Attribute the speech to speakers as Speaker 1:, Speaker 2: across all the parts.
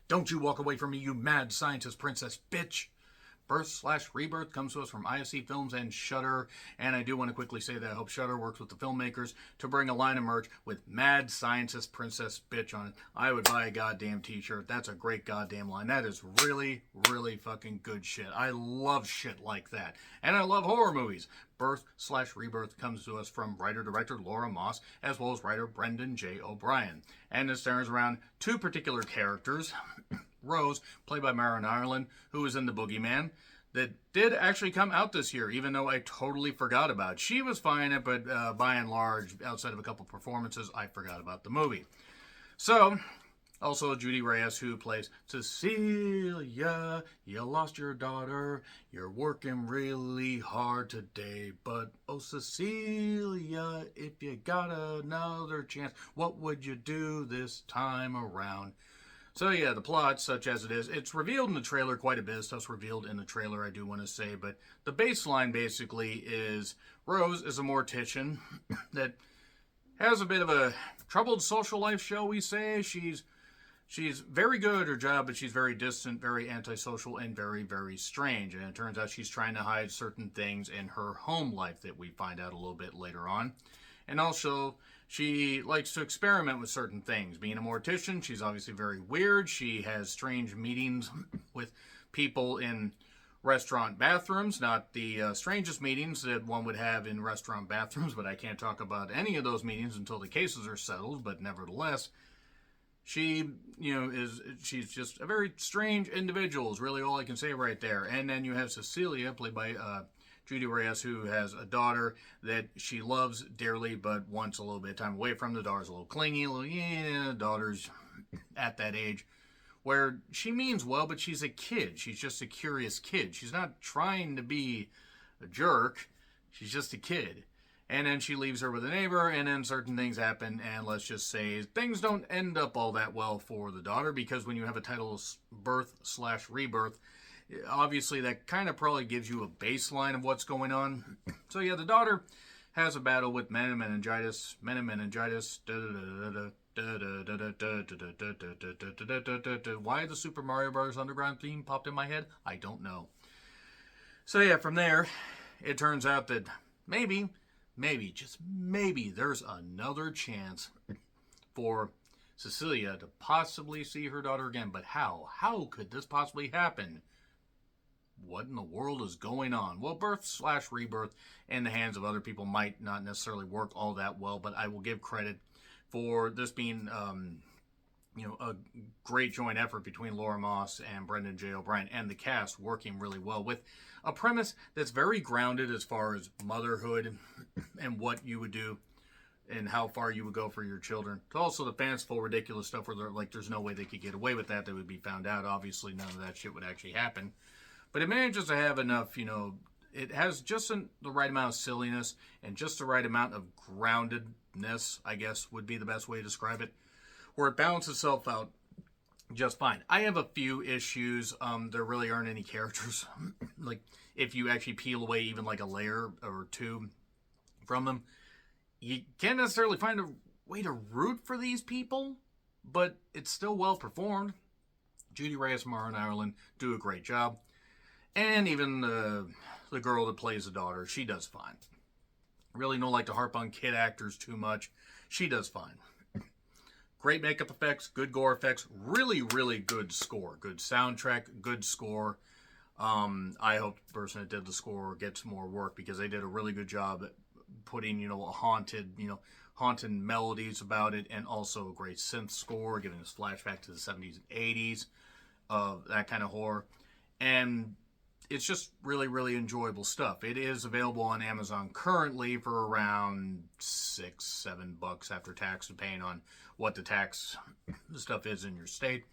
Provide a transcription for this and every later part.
Speaker 1: Don't you walk away from me, you mad scientist princess bitch. Birth/Rebirth comes to us from ISC Films and Shudder, and I do want to quickly say that I hope Shudder works with the filmmakers to bring a line of merch with Mad Scientist Princess Bitch on it. I would buy a goddamn t-shirt. That's a great goddamn line. That is really, really fucking good shit. I love shit like that. And I love horror movies. Birth/Rebirth comes to us from writer-director Laura Moss, as well as writer Brendan J. O'Brien. And it stars around two particular characters. Rose, played by Marin Ireland, who was in The Boogeyman, that did actually come out this year, even though I totally forgot about it. She was fine in it, but by and large, outside of a couple performances, I forgot about the movie. So, also Judy Reyes, who plays Cecilia. You lost your daughter. You're working really hard today. But, oh, Cecilia, if you got another chance, what would you do this time around? So yeah, the plot, such as it is, it's revealed in the trailer quite a bit. Stuff's revealed in the trailer, I do want to say. But the baseline, basically, is Rose is a mortician that has a bit of a troubled social life, shall we say. She's very good at her job, but she's very distant, very antisocial, and very, very strange. And it turns out she's trying to hide certain things in her home life that we find out a little bit later on. And also, she likes to experiment with certain things. Being a mortician, she's obviously very weird. She has strange meetings with people in restaurant bathrooms. Not the strangest meetings that one would have in restaurant bathrooms, but I can't talk about any of those meetings until the cases are settled. But nevertheless, she's just a very strange individual is really all I can say right there. And then you have Cecilia, played by Judy Reyes, who has a daughter that she loves dearly, but wants a little bit of time away from. The daughter's a little clingy, daughter's at that age where she means well, but she's a kid. She's just a curious kid. She's not trying to be a jerk. She's just a kid. And then she leaves her with a neighbor, and then certain things happen, and let's just say things don't end up all that well for the daughter, because when you have a title Birth/Rebirth, obviously that kind of probably gives you a baseline of what's going on. So yeah, the daughter has a battle with meningitis. Why the Super Mario Bros. Underground theme popped in my head, I don't know. So yeah, from there, it turns out that maybe, just maybe, there's another chance for Cecilia to possibly see her daughter again. But how? How could this possibly happen? What in the world is going on? Well, Birth/Rebirth in the hands of other people might not necessarily work all that well, but I will give credit for this being, a great joint effort between Laura Moss and Brendan J. O'Brien, and the cast working really well with a premise that's very grounded as far as motherhood and what you would do and how far you would go for your children. Also the fanciful, ridiculous stuff where there's no way they could get away with that. They would be found out. Obviously, none of that shit would actually happen. But it manages to have enough, it has just the right amount of silliness and just the right amount of groundedness, I guess would be the best way to describe it, where it balances itself out just fine. I have a few issues. There really aren't any characters. Like, if you actually peel away even like a layer or two from them, you can't necessarily find a way to root for these people, but it's still well performed. Judy Reyes and Marin Ireland do a great job. And even the girl that plays the daughter, she does fine. Really don't like to harp on kid actors too much. She does fine. Great makeup effects, good gore effects, really, really good score. Good soundtrack, good score. I hope the person that did the score gets more work, because they did a really good job at putting, haunted melodies about it, and also a great synth score, giving us flashback to the 70s and 80s of that kind of horror. And it's just really, really enjoyable stuff. It is available on Amazon currently for around $6-7 after tax, depending on what the tax stuff is in your state.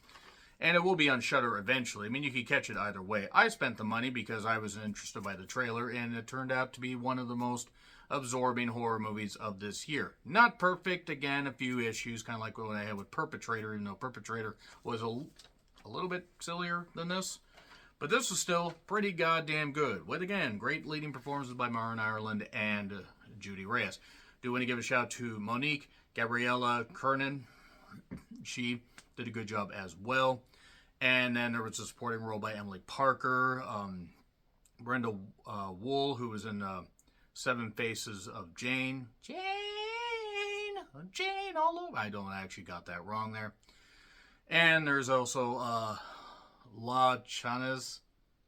Speaker 1: And it will be on Shudder eventually. I mean, you could catch it either way. I spent the money because I was interested by the trailer, and it turned out to be one of the most absorbing horror movies of this year. Not perfect, again, a few issues, kind of like what I had with Perpetrator, even though Perpetrator was a little bit sillier than this. But this was still pretty goddamn good. With, again, great leading performances by Marin Ireland and Judy Reyes. Do want to give a shout to Monique Gabriella Kernan. She did a good job as well. And then there was a supporting role by Emily Parker, Brenda Wool, who was in Seven Faces of Jane. Jane all over. I don't actually got that wrong there. And there's also La Chans.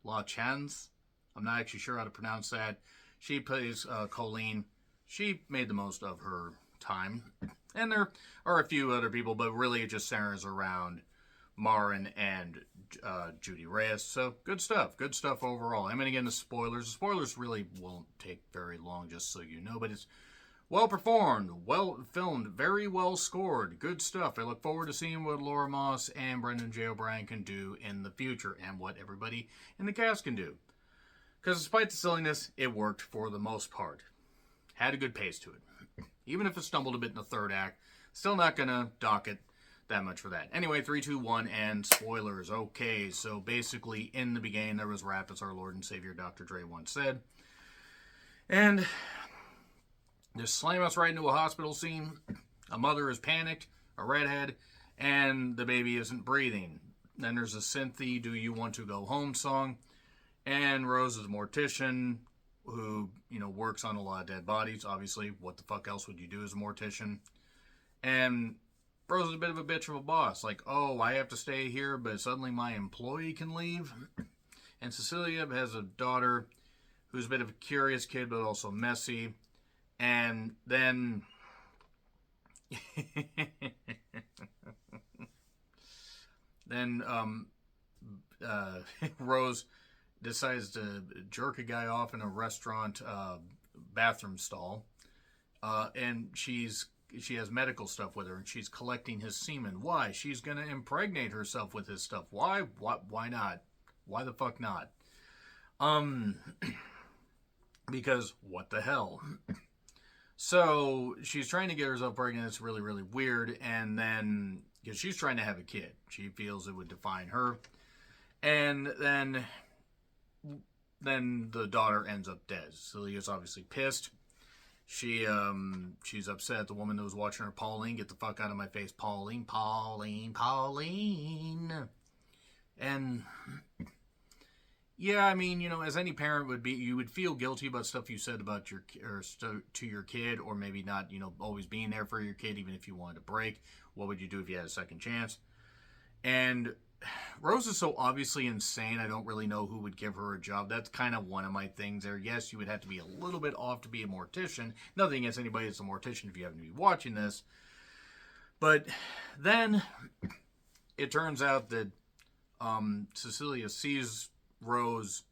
Speaker 1: I'm not actually sure how to pronounce that. She plays Colleen. She made the most of her time. And there are a few other people, but really it just centers around Marin and Judy Reyes. So good stuff. Good stuff overall. I'm going to get into spoilers. The spoilers really won't take very long, just so you know. But it's well performed, well filmed, very well scored. Good stuff. I look forward to seeing what Laura Moss and Brendan J. O'Brien can do in the future and what everybody in the cast can do. Because despite the silliness, it worked for the most part. Had a good pace to it. Even if it stumbled a bit in the third act, still not going to dock it that much for that. Anyway, 3, 2, 1, and spoilers. Okay, so basically in the beginning there was rap, as our Lord and Savior Dr. Dre once said. And just slam us right into a hospital scene. A mother is panicked, a redhead, and the baby isn't breathing. Then there's a Cynthia, Do You Want to Go Home song. And Rose is a mortician who, works on a lot of dead bodies. Obviously, what the fuck else would you do as a mortician? And Rose is a bit of a bitch of a boss. Like, oh, I have to stay here, but suddenly my employee can leave. And Cecilia has a daughter who's a bit of a curious kid, but also messy. And then Rose decides to jerk a guy off in a restaurant bathroom stall. And she has medical stuff with her, and she's collecting his semen. Why? She's going to impregnate herself with his stuff. Why? Why not? Why the fuck not? Because what the hell? So she's trying to get herself pregnant. It's really, really weird. And then, because she's trying to have a kid, she feels it would define her. And then the daughter ends up dead. Celia's obviously pissed. She's upset at the woman that was watching her. Pauline, get the fuck out of my face. Pauline. And yeah, I mean, as any parent would be, you would feel guilty about stuff you said about to your kid, or maybe not, always being there for your kid, even if you wanted to break. What would you do if you had a second chance? And Rose is so obviously insane, I don't really know who would give her a job. That's kind of one of my things there. Yes, you would have to be a little bit off to be a mortician. Nothing against anybody that's a mortician if you happen to be watching this. But then it turns out that Cecilia sees Rose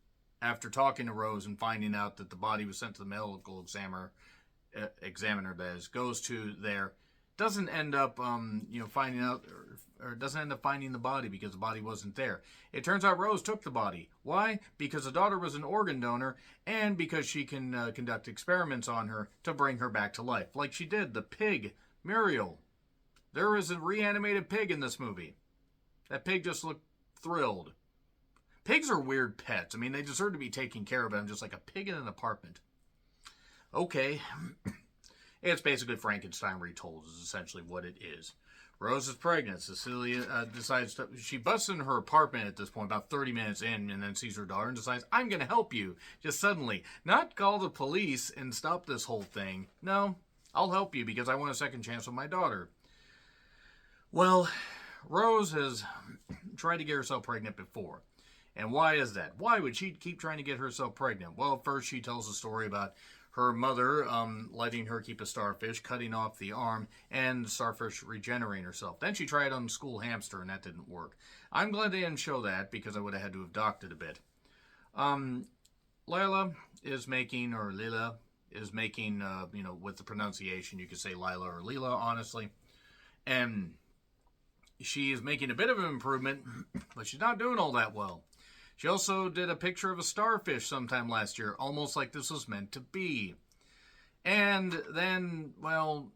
Speaker 1: after talking to Rose and finding out that the body was sent to the medical examiner that is, goes to there. Doesn't end up, finding out, or doesn't end up finding the body because the body wasn't there. It turns out Rose took the body. Why? Because the daughter was an organ donor, and because she can conduct experiments on her to bring her back to life, like she did the pig, Muriel. There is a reanimated pig in this movie. That pig just looked thrilled. Pigs are weird pets. I mean, they deserve to be taken care of. I'm just like a pig in an apartment. Okay. It's basically Frankenstein retold is essentially what it is. Rose is pregnant. Cecilia she busts into her apartment at this point, about 30 minutes in, and then sees her daughter and decides, I'm going to help you. Just suddenly. Not call the police and stop this whole thing. No, I'll help you because I want a second chance with my daughter. Well, Rose has tried to get herself pregnant before. And why is that? Why would she keep trying to get herself pregnant? Well, first she tells a story about her mother letting her keep a starfish, cutting off the arm, and the starfish regenerating herself. Then she tried on the school hamster, and that didn't work. I'm glad they didn't show that, because I would have had to have docked it a bit. Lila is making, with the pronunciation, you could say Lila or Lila, honestly. And she is making a bit of an improvement, but she's not doing all that well. She also did a picture of a starfish sometime last year, almost like this was meant to be. And then,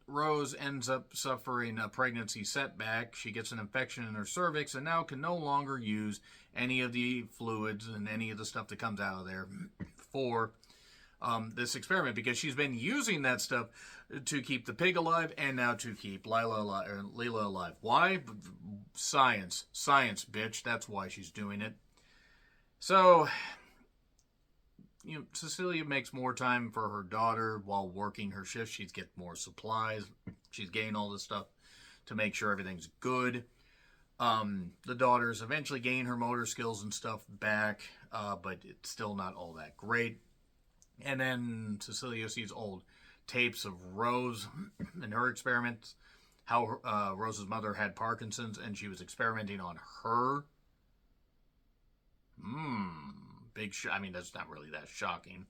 Speaker 1: Rose ends up suffering a pregnancy setback. She gets an infection in her cervix and now can no longer use any of the fluids and any of the stuff that comes out of there for this experiment, because she's been using that stuff to keep the pig alive and now to keep Leela alive. Why? Science, bitch. That's why she's doing it. So, Cecilia makes more time for her daughter while working her shift. She's getting more supplies. She's getting all this stuff to make sure everything's good. The daughters eventually gain her motor skills and stuff back, but it's still not all that great. And then Cecilia sees old tapes of Rose and her experiments, how Rose's mother had Parkinson's and she was experimenting on her. I mean, that's not really that shocking.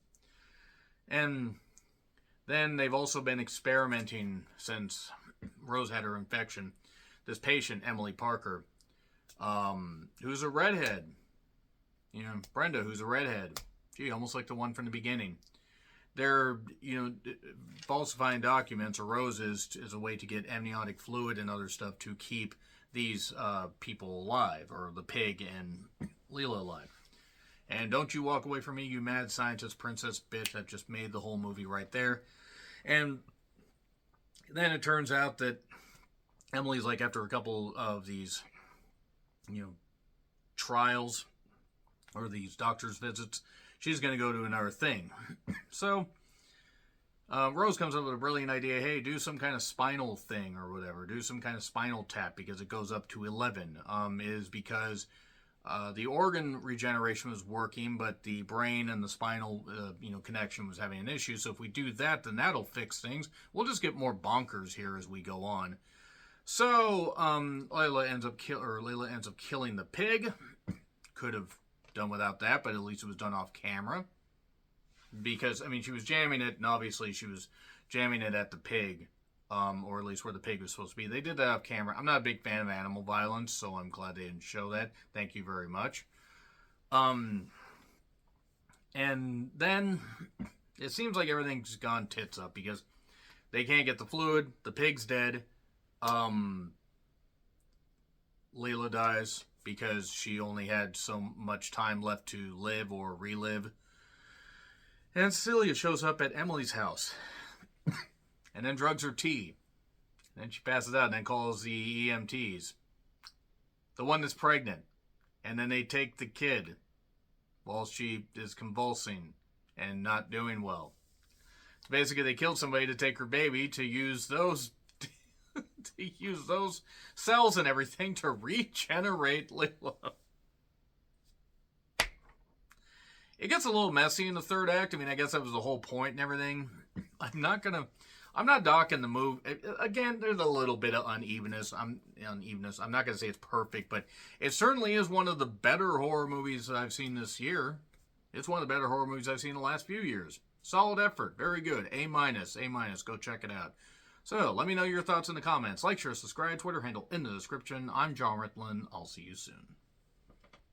Speaker 1: And then they've also been experimenting since Rose had her infection. This patient, Emily Parker, who's a redhead. Brenda, who's a redhead. Gee, almost like the one from the beginning. They're, falsifying documents, or Rose is a way to get amniotic fluid and other stuff to keep these people alive, or the pig and Leela alive. And don't you walk away from me, you mad scientist princess bitch. That just made the whole movie right there. And then it turns out that Emily's like, after a couple of these, trials or these doctor's visits, she's going to go to another thing. So Rose comes up with a brilliant idea. Hey, do some kind of spinal thing or whatever. Do some kind of spinal tap, because it goes up to 11. Is because the organ regeneration was working, but the brain and the spinal connection was having an issue. So if we do that, then that'll fix things. We'll just get more bonkers here as we go on. So Leela ends up killing the pig. Could have done without that, but at least it was done off camera. Because, she was jamming it, and obviously she was jamming it at the pig, or at least where the pig was supposed to be. They did that off camera. I'm not a big fan of animal violence, so I'm glad they didn't show that. Thank you very much. And then it seems like everything's gone tits up, because they can't get the fluid, the pig's dead, Leela dies because she only had so much time left to live or relive. And Cecilia shows up at Emily's house and then drugs her tea. Then she passes out and then calls the EMTs. The one that's pregnant. And then they take the kid while she is convulsing and not doing well. So basically, they killed somebody to take her baby to use those cells and everything to regenerate Leela. It gets a little messy in the third act. I guess that was the whole point and everything. I'm not docking the movie. Again, there's a little bit of unevenness. I'm not going to say it's perfect, but it certainly is one of the better horror movies that I've seen this year. It's one of the better horror movies I've seen in the last few years. Solid effort. Very good. A-. Go check it out. So, let me know your thoughts in the comments. Like, share, subscribe, Twitter handle in the description. I'm John Ritlin. I'll see you soon.